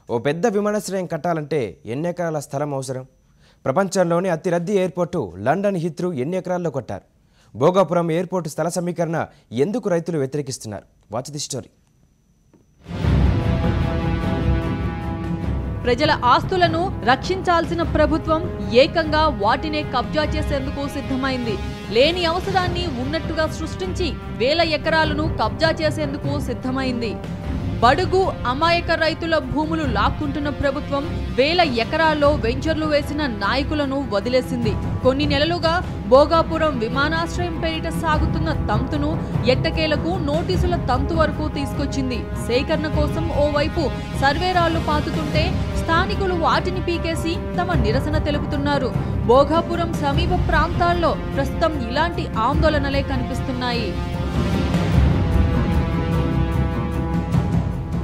ఓ పెద్ద విమానాశ్రయం కట్టాలంటే ఎన్ని ఎకరాల స్థలం అవసరం? ప్రపంచంలోని అతి రద్దీ ఎయిర్పోర్టు లండన్ హీత్రూ ఎన్ని ఎకరాల్లో కట్టారు? భోగాపురం ఎయిర్పోర్టు స్థల సమీకరణ ఎందుకు రైతులు వ్యతిరేకిస్తున్నారు? Watch the story. ప్రజల ఆస్తులను రక్షించాల్సిన ప్రభుత్వం ఏకంగా వాటినే కబ్జా చేసేందుకు సిద్ధమైంది. లేని అవసరాన్ని ఉన్నట్టుగా సృష్టించి వేల ఎకరాలను కబ్జా చేసేందుకు సిద్ధమైంది. బడుగు అమాయక రైతుల భూములు లాక్కుంటున్న ప్రభుత్వం వేల ఎకరాల్లో వెంచర్లు వేసిన నాయకులను వదిలేసింది. కొన్ని నెలలుగా భోగాపురం విమానాశ్రయం పేరిట సాగుతున్న తంతును ఎట్టకేలకు నోటీసుల తంతు వరకు తీసుకొచ్చింది. సేకరణ కోసం ఓవైపు సర్వేరాళ్లు పాతుతుంటే స్థానికులు వాటిని పీకేసి తమ నిరసన తెలుపుతున్నారు. భోగాపురం సమీప ప్రాంతాల్లో ప్రస్తుతం ఇలాంటి ఆందోళనలే కనిపిస్తున్నాయి.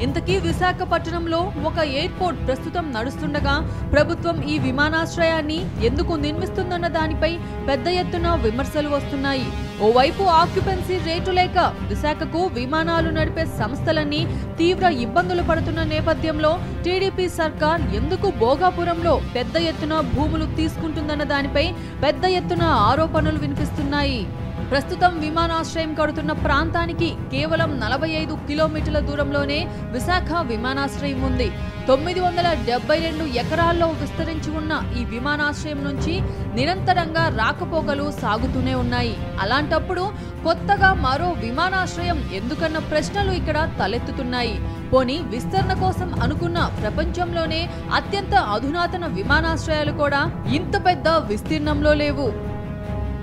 ఇంతకీ విశాఖపట్నంలో ఒక ఎయిర్పోర్ట్ ప్రస్తుతం నడుస్తుండగా ప్రభుత్వం ఈ విమానాశ్రయాన్ని ఎందుకు నిర్మిస్తుందన్న దానిపై పెద్ద ఎత్తున విమర్శలు వస్తున్నాయి. ఓవైపు ఆక్యుపెన్సీ రేటు లేక విశాఖకు విమానాలు నడిపే సంస్థలన్నీ తీవ్ర ఇబ్బందులు పడుతున్న నేపథ్యంలో టీడీపీ సర్కార్ ఎందుకు భోగాపురంలో పెద్ద ఎత్తున భూములు తీసుకుంటుందన్న దానిపై పెద్ద ఎత్తున ఆరోపణలు వినిపిస్తున్నాయి. ప్రస్తుతం విమానాశ్రయం కడుతున్న ప్రాంతానికి కేవలం 45 కిలోమీటర్ల దూరంలోనే విశాఖ విమానాశ్రయం ఉంది. 972 ఎకరాల్లో విస్తరించి ఉన్న ఈ విమానాశ్రయం నుంచి నిరంతరంగా రాకపోకలు సాగుతూనే ఉన్నాయి. అలాంటప్పుడు కొత్తగా మరో విమానాశ్రయం ఎందుకన్న ప్రశ్నలు ఇక్కడ తలెత్తుతున్నాయి. పోనీ విస్తరణ కోసం అనుకున్న ప్రపంచంలోనే అత్యంత అధునాతన విమానాశ్రయాలు కూడా ఇంత పెద్ద విస్తీర్ణంలో లేవు.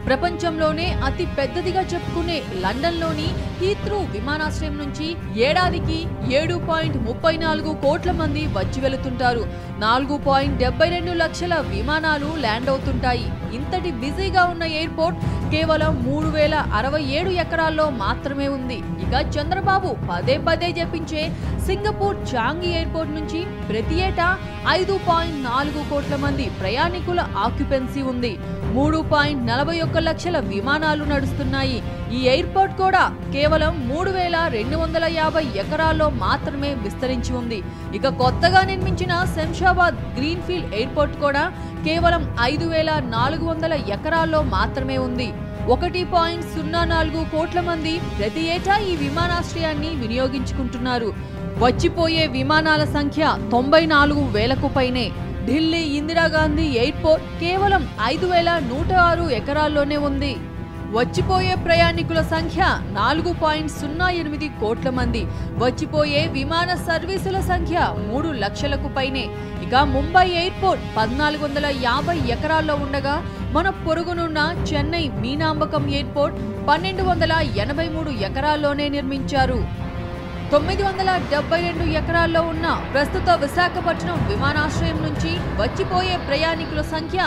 ప్రపంచంలోనే అతి పెద్దదిగా చెప్పుకునే లండన్లోని హీత్రూ విమానాశ్రయం నుంచి ఏడాదికి 7.34 కోట్ల మంది వచ్చి వెళుతుంటారు. 4.72 లక్షల విమానాలు ల్యాండ్ అవుతుంటాయి. ఇంతటి బిజీగా ఉన్న ఎయిర్పోర్ట్ కేవలం 3067 ఎకరాల్లో మాత్రమే ఉంది. ఇక చంద్రబాబు పదే చెప్పించే సింగపూర్ చాంగి ఎయిర్పోర్ట్ నుంచి ప్రతి ఏటా 5.4 కోట్ల మంది ప్రయాణికుల ఆక్యుపెన్సీ ఉంది. 3.41 లక్షల విమానాలు నడుస్తున్నాయి. ఈ ఎయిర్పోర్ట్ కూడా కేవలం 3250 ఎకరాల్లో మాత్రమే విస్తరించి ఉంది. ఇక కొత్తగా నిర్మించిన శంషాబాద్ గ్రీన్ఫీల్డ్ ఎయిర్పోర్ట్ కూడా కేవలం 5400 ఎకరాల్లో మాత్రమే ఉంది. 1.04 కోట్ల మంది ప్రతి ఏటా ఈ విమానాశ్రయాన్ని వినియోగించుకుంటున్నారు. వచ్చిపోయే విమానాల సంఖ్య 94,000కు పైనే. ఢిల్లీ ఇందిరాగాంధీ ఎయిర్పోర్ట్ కేవలం 5106 ఎకరాల్లోనే ఉంది. వచ్చిపోయే ప్రయాణికుల సంఖ్య 4.08 కోట్ల మంది. వచ్చిపోయే విమాన సర్వీసుల సంఖ్య 3 లక్షలకు పైనే. ఇక ముంబై ఎయిర్పోర్ట్ 1450 ఎకరాల్లో ఉండగా మన పొరుగునున్న చెన్నై మీనాంబకం ఎయిర్పోర్ట్ 1283 ఎకరాల్లోనే నిర్మించారు. 972 ఎకరాల్లో ఉన్న ప్రస్తుత విశాఖపట్నం విమానాశ్రయం నుంచి వచ్చిపోయే ప్రయాణికుల సంఖ్య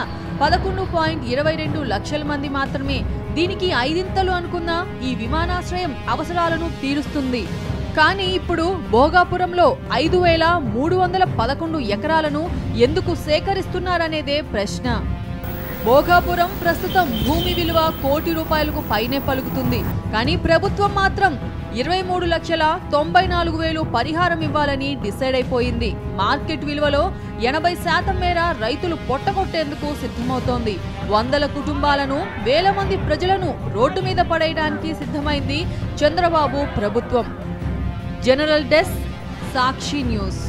11.22 లక్షల మంది మాత్రమే. దీనికి 5 అనుకున్న ఈ విమానాశ్రయం అవసరాలను తీరుస్తుంది. కానీ ఇప్పుడు భోగాపురంలో 5311 ఎకరాలను ఎందుకు సేకరిస్తున్నారనేదే ప్రశ్న. భోగాపురం ప్రస్తుతం భూమి విలువ ₹1 కోటి పైనే పలుకుతుంది. కానీ ప్రభుత్వం మాత్రం 23,94,000 పరిహారం ఇవ్వాలని డిసైడ్ అయిపోయింది. మార్కెట్ విలువలో 80% మేర రైతులు పొట్టగొట్టేందుకు సిద్ధమవుతోంది. వందల కుటుంబాలను, వేల మంది ప్రజలను రోడ్డు మీద పడేయడానికి సిద్ధమైంది చంద్రబాబు ప్రభుత్వం. జనరల్ డెస్క్, సాక్షి న్యూస్.